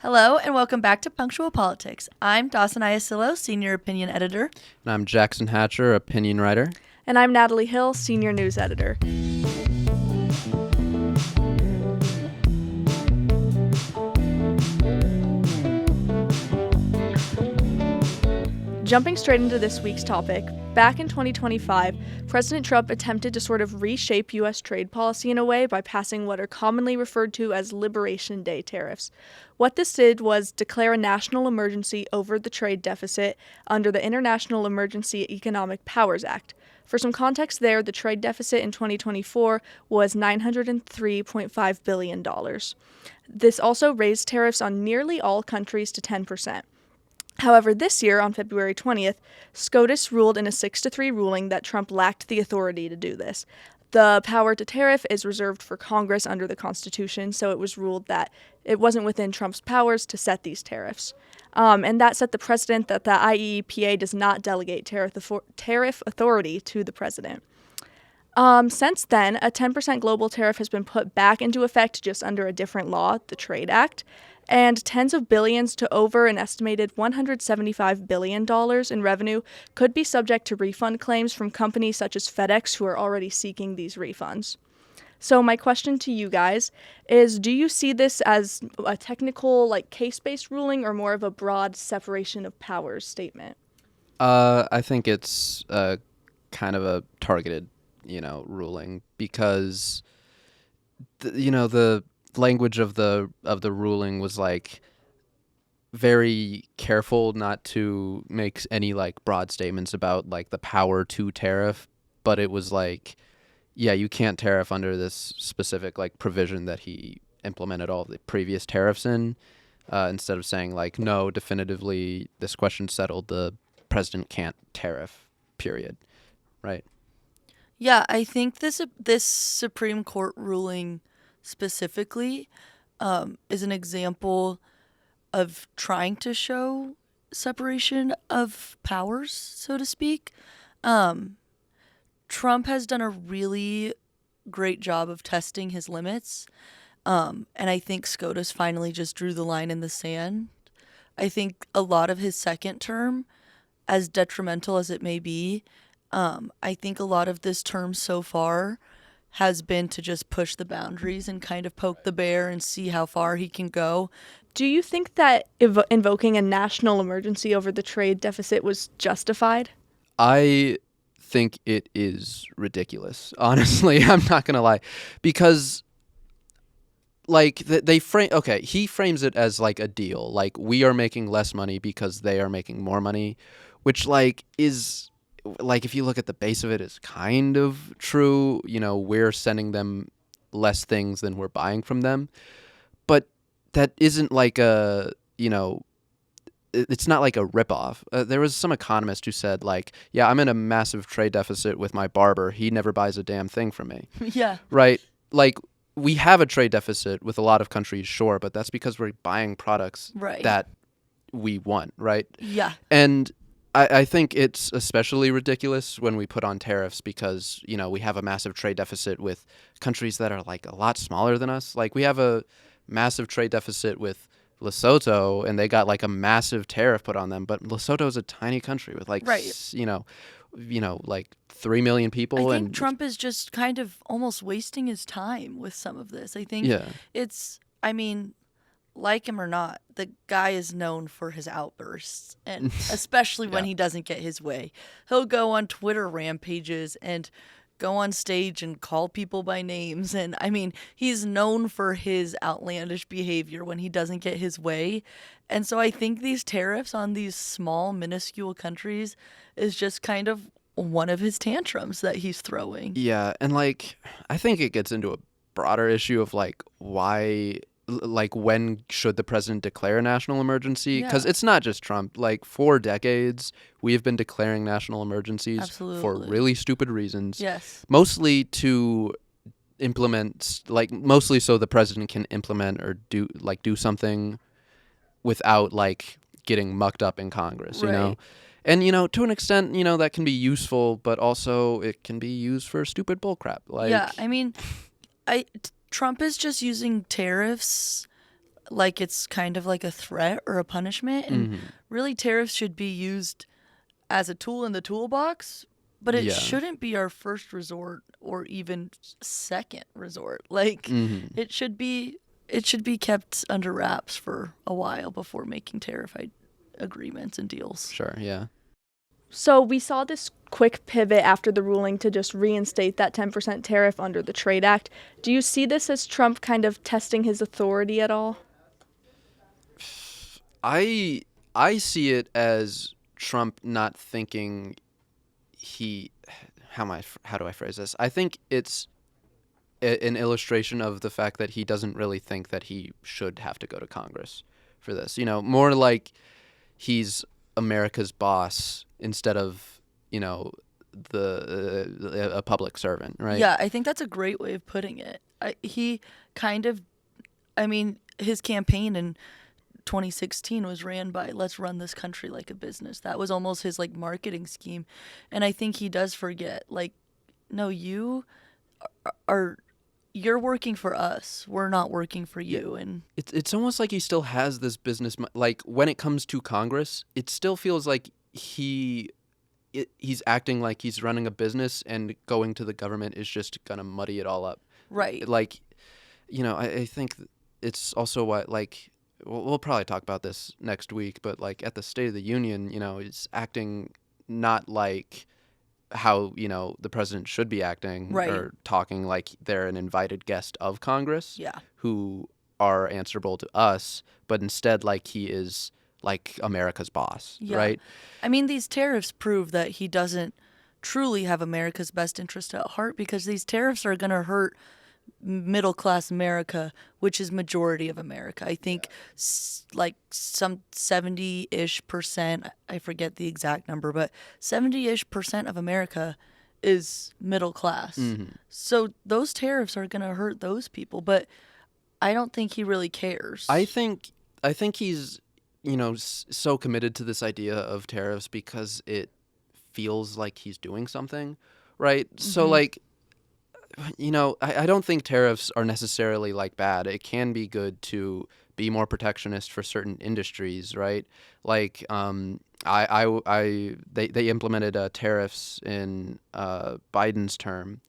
Hello and welcome back to Punctual Politics. I'm Dawson Iasillo, Senior Opinion Editor. And I'm Jackson Hatcher, Opinion Writer. And I'm Natalie Hill, Senior News Editor. Jumping straight into this week's topic, back in 2025, President Trump attempted to sort of reshape U.S. trade policy in a way by passing what are commonly referred to as Liberation Day tariffs. What this did was declare a national emergency over the trade deficit under the International Emergency Economic Powers Act. For some context there, the trade deficit in 2024 was $903.5 billion. This also raised tariffs on nearly all countries to 10%. However, this year, on February 20th, SCOTUS ruled in a 6-3 ruling that Trump lacked the authority to do this. The power to tariff is reserved for Congress under the Constitution, so it was ruled that it wasn't within Trump's powers to set these tariffs. And that set the precedent that the IEEPA does not delegate tariff authority to the president. Since then, a 10% global tariff has been put back into effect just under a different law, the Trade Act, and tens of billions to over an estimated $175 billion in revenue could be subject to refund claims from companies such as FedEx who are already seeking these refunds. So my question to you guys is, do you see this as a technical, case-based ruling or more of a broad separation of powers statement? I think it's kind of a targeted, ruling because, the language of the ruling was very careful not to make any broad statements about the power to tariff, but it was you can't tariff under this specific provision that he implemented all the previous tariffs in, instead of saying no, definitively this question's settled, the president can't tariff, period. Right? Yeah, I think this Supreme Court ruling specifically is an example of trying to show separation of powers, so to speak. Trump has done a really great job of testing his limits, and I think SCOTUS finally just drew the line in the sand. I think a lot of his second term, as detrimental as it may be, I think a lot of this term so far has been to just push the boundaries and kind of poke the bear and see how far he can go. Do you think that invoking a national emergency over the trade deficit was justified? I think it is ridiculous. Honestly, I'm not going to lie. Because, he frames it as a deal. We are making less money because they are making more money, which, is... if you look at the base of it, is kind of true. We're sending them less things than we're buying from them. But that isn't it's not a ripoff. There was some economist who said, I'm in a massive trade deficit with my barber. He never buys a damn thing from me. Yeah. Right? We have a trade deficit with a lot of countries, sure, but that's because we're buying products that we want, right? Yeah. And I think it's especially ridiculous when we put on tariffs because, we have a massive trade deficit with countries that are a lot smaller than us. We have a massive trade deficit with Lesotho, and they got a massive tariff put on them. But Lesotho is a tiny country with 3 million people. I think Trump is just kind of almost wasting his time with some of this. I think like him or not, the guy is known for his outbursts, and especially when he doesn't get his way. He'll go on Twitter rampages and go on stage and call people by names. And he's known for his outlandish behavior when he doesn't get his way. And so I think these tariffs on these small, minuscule countries is just kind of one of his tantrums that he's throwing. Yeah. And I think it gets into a broader issue of why... when should the president declare a national emergency? Because it's not just Trump. For decades, we have been declaring national emergencies for really stupid reasons. Yes. Mostly to implement, mostly so the president can implement or do something without, getting mucked up in Congress, you know? And, to an extent, that can be useful, but also it can be used for stupid bullcrap. Trump is just using tariffs like it's kind of like a threat or a punishment. And Mm-hmm. really, tariffs should be used as a tool in the toolbox, but it Yeah. shouldn't be our first resort or even second resort. Like Mm-hmm. it should be kept under wraps for a while before making tariff agreements and deals. Sure, yeah. So we saw this quick pivot after the ruling to just reinstate that 10% tariff under the Trade Act. Do you see this as Trump kind of testing his authority at all? I see it as Trump not thinking how do I phrase this? I think it's an illustration of the fact that he doesn't really think that he should have to go to Congress for this. More like he's America's boss instead of, a public servant, right? Yeah, I think that's a great way of putting it. His campaign in 2016 was ran by "Let's run this country like a business." That was almost his like marketing scheme, and I think he does forget. Like, no, you're working for us. We're not working for you. And It's almost like he still has this business. Like when it comes to Congress, it still feels like he's acting like he's running a business, and going to the government is just gonna muddy it all up. right, Like, I think it's also what, like, we'll probably talk about this next week, but like at the State of the Union, he's acting not like how, the president should be acting, Right. or talking like they're an invited guest of Congress yeah, who are answerable to us, but instead like he is like America's boss, Yeah. right? I mean, these tariffs prove that he doesn't truly have America's best interest at heart, because these tariffs are going to hurt middle class America, which is majority of America. I think like some 70-ish%, I forget the exact number, but 70-ish% of America is middle class. Mm-hmm. So those tariffs are going to hurt those people, but I don't think he really cares. I think he's, so committed to this idea of tariffs because it feels like he's doing something, right? So Mhm. like, I don't think tariffs are necessarily like bad. It can be good to be more protectionist for certain industries, right? Like, they implemented tariffs in Biden's term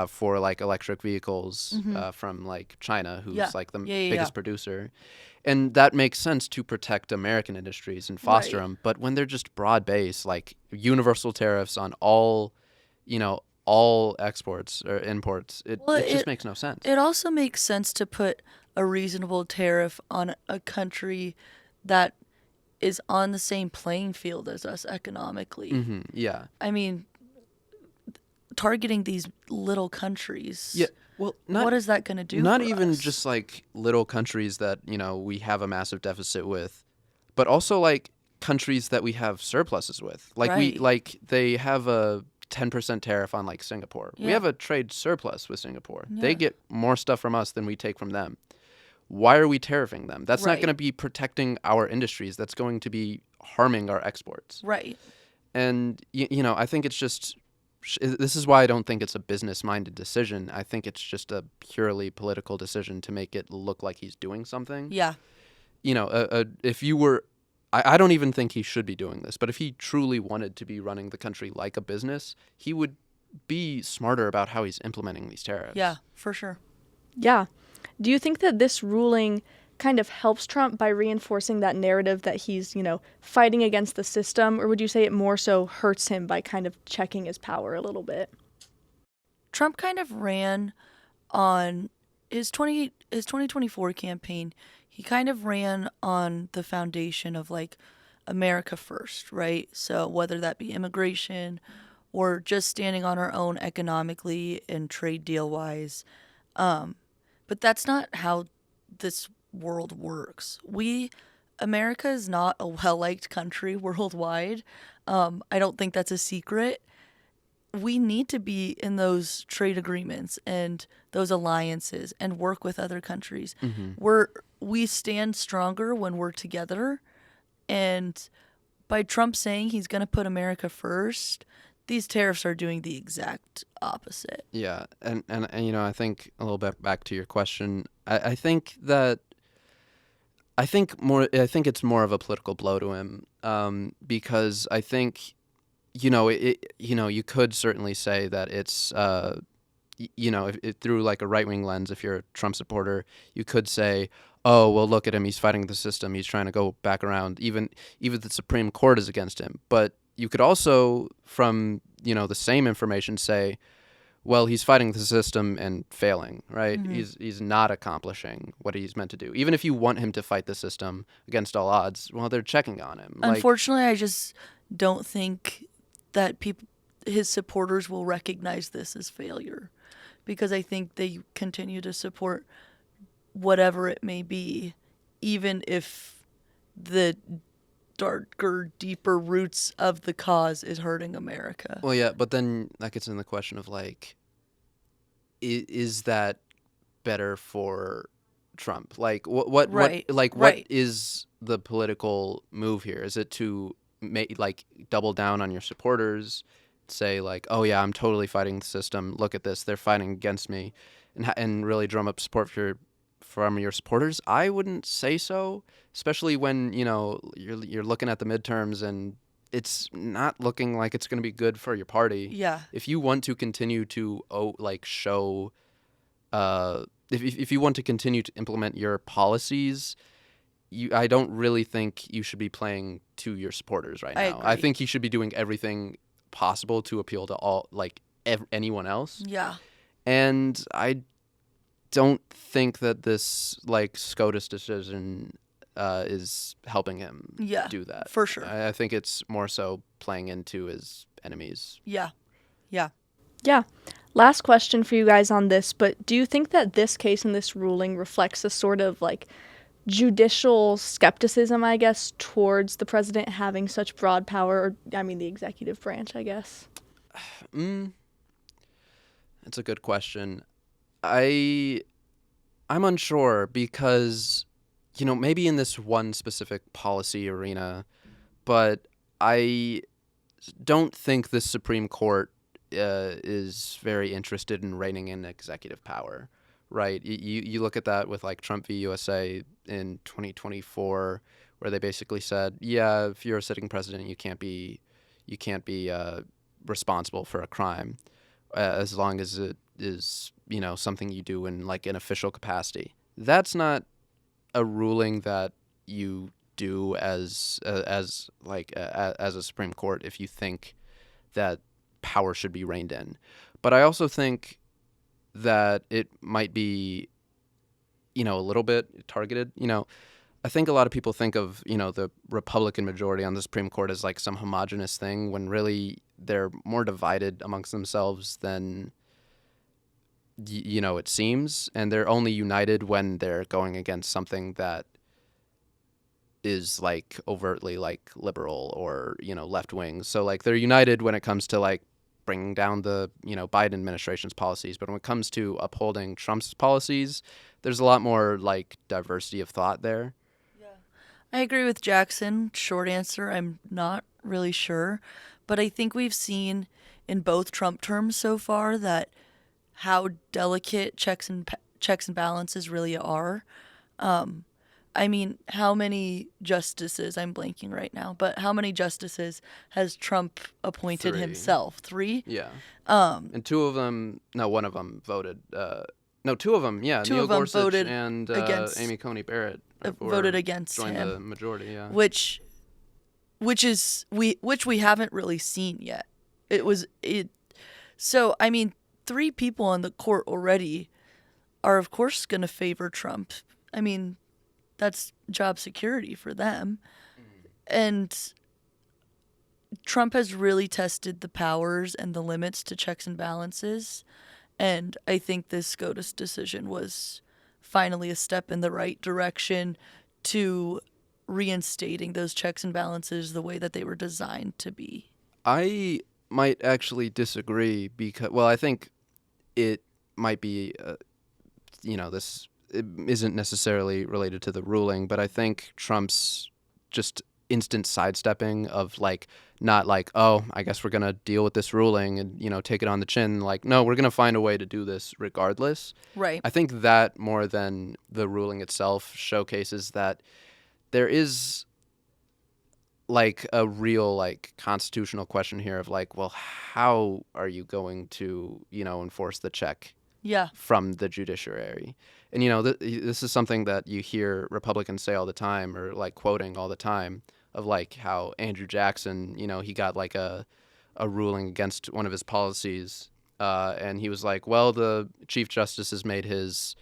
for like electric vehicles from like China, who's Yeah. like the Yeah. biggest producer. And that makes sense to protect American industries and foster Right. them. But when they're just broad based, like universal tariffs on all exports or imports, it just makes no sense. It also makes sense to put a reasonable tariff on a country that is on the same playing field as us economically. Mm-hmm. Yeah. I mean, targeting these little countries. Yeah. Well, What is that going to do? Not for even us? just like little countries that, we have a massive deficit with, but also like countries that we have surpluses with. Like Right. they have a 10% tariff on like Singapore. We Yeah. have a trade surplus with Singapore. Yeah. They get more stuff from us than we take from them. Why are we tariffing them? That's not Right. going to be protecting our industries. That's going to be harming our exports. Right. And, I think it's just, this is why I don't think it's a business-minded decision. I think it's just a purely political decision to make it look like he's doing something. Yeah. If you were, I don't even think he should be doing this, but if he truly wanted to be running the country like a business, he would be smarter about how he's implementing these tariffs. Yeah, for sure. Yeah. Do you think that this ruling kind of helps Trump by reinforcing that narrative that he's, fighting against the system, or would you say it more so hurts him by kind of checking his power a little bit? Trump kind of ran on his 2024 campaign. He kind of ran on the foundation of like America first, right? So whether that be immigration or just standing on our own economically and trade deal wise. But that's not how this world works. America is not a well-liked country worldwide. I don't think that's a secret. We need to be in those trade agreements and those alliances and work with other countries. Mm-hmm. We stand stronger when we're together. And by Trump saying he's going to put America first, these tariffs are doing the exact opposite. Yeah, and I think a little bit back to your question, I think that I think it's more of a political blow to him, because I think, you could certainly say that it's, if through like a right-wing lens, if you're a Trump supporter, you could say, oh, well, look at him, he's fighting the system, he's trying to go back around, even the Supreme Court is against him. But you could also, from, the same information, say, well, he's fighting the system and failing, right? Mm-hmm. He's not accomplishing what he's meant to do. Even if you want him to fight the system against all odds, well, they're checking on him. Unfortunately, I just don't think that his supporters will recognize this as failure, because I think they continue to support whatever it may be, even if the darker, deeper roots of the cause is hurting America. Well, yeah, but then that gets in the question of like, is that better for Trump? Like, what is the political move here? Is it to double down on your supporters, say like, oh yeah, I'm totally fighting the system. Look at this, they're fighting against me, and really drum up support from your supporters? I wouldn't say so, especially when you're looking at the midterms and it's not looking like it's going to be good for your party. Yeah. If you want to continue to show, if you want to continue to implement your policies, I don't really think you should be playing to your supporters right now. I agree. I think you should be doing everything possible to appeal to all, anyone else. Yeah. And I don't think that this SCOTUS decision is helping him do that. For sure. I think it's more so playing into his enemies. Yeah. Last question for you guys on this, but do you think that this case and this ruling reflects a sort of judicial skepticism, I guess, towards the president having such broad power, the executive branch, I guess? That's a good question. I'm unsure because, maybe in this one specific policy arena, but I don't think the Supreme Court is very interested in reining in executive power, right? You look at that with Trump v. USA in 2024, where they basically said, yeah, if you're a sitting president, you can't be responsible for a crime as long as it is something you do in an official capacity. That's not a ruling that you do as a Supreme Court if you think that power should be reined in. But I also think that it might be a little bit targeted. I think a lot of people think of the Republican majority on the Supreme Court as some homogenous thing, when really they're more divided amongst themselves than it seems, and they're only united when they're going against something that is overtly liberal or left wing. So they're united when it comes to bringing down the Biden administration's policies, but when it comes to upholding Trump's policies, there's a lot more diversity of thought there. Yeah, I agree with Jackson. Short answer, I'm not really sure, but I think we've seen in both Trump terms so far that how delicate checks and balances really are. How many justices, I'm blanking right now, but how many justices has Trump appointed 3. himself? 3? Yeah. And one of them voted. Two of them, yeah. Neil Gorsuch voted and against, Amy Coney Barrett voted against joined him. the majority, yeah. Which we haven't really seen yet. So 3 people on the court already are of course going to favor Trump. That's job security for them. And Trump has really tested the powers and the limits to checks and balances. And I think this SCOTUS decision was finally a step in the right direction to reinstating those checks and balances the way that they were designed to be. I might actually disagree because, I think it might be, this it isn't necessarily related to the ruling, but I think Trump's just instant sidestepping of not oh, I guess we're going to deal with this ruling and, take it on the chin. No, we're going to find a way to do this regardless. Right. I think that more than the ruling itself showcases that there is like a real like constitutional question here of like, well, how are you going to, enforce the check from the judiciary? And, this is something that you hear Republicans say all the time, or like quoting all the time, of like how Andrew Jackson, he got like a ruling against one of his policies. And he was like, well, the Chief Justice has made his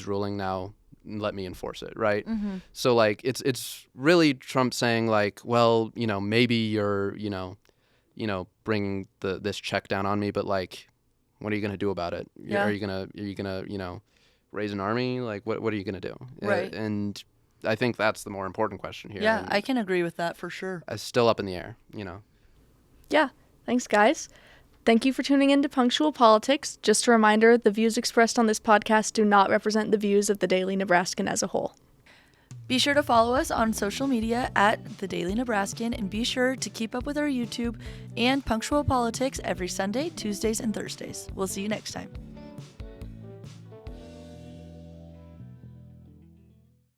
ruling now. Let me enforce it, right? Mm-hmm. So like it's really Trump saying like, well, maybe you're bringing this check down on me, but like, what are you gonna do about it? Yeah. Are you gonna raise an army? Like what are you gonna do? Right. And I think that's the more important question here. Yeah, and I can agree with that for sure. it's still up in the air, Yeah, thanks, guys. Thank you for tuning in to Punctual Politics. Just a reminder, the views expressed on this podcast do not represent the views of the Daily Nebraskan as a whole. Be sure to follow us on social media at the Daily Nebraskan, and be sure to keep up with our YouTube and Punctual Politics every Sunday, Tuesdays, and Thursdays. We'll see you next time.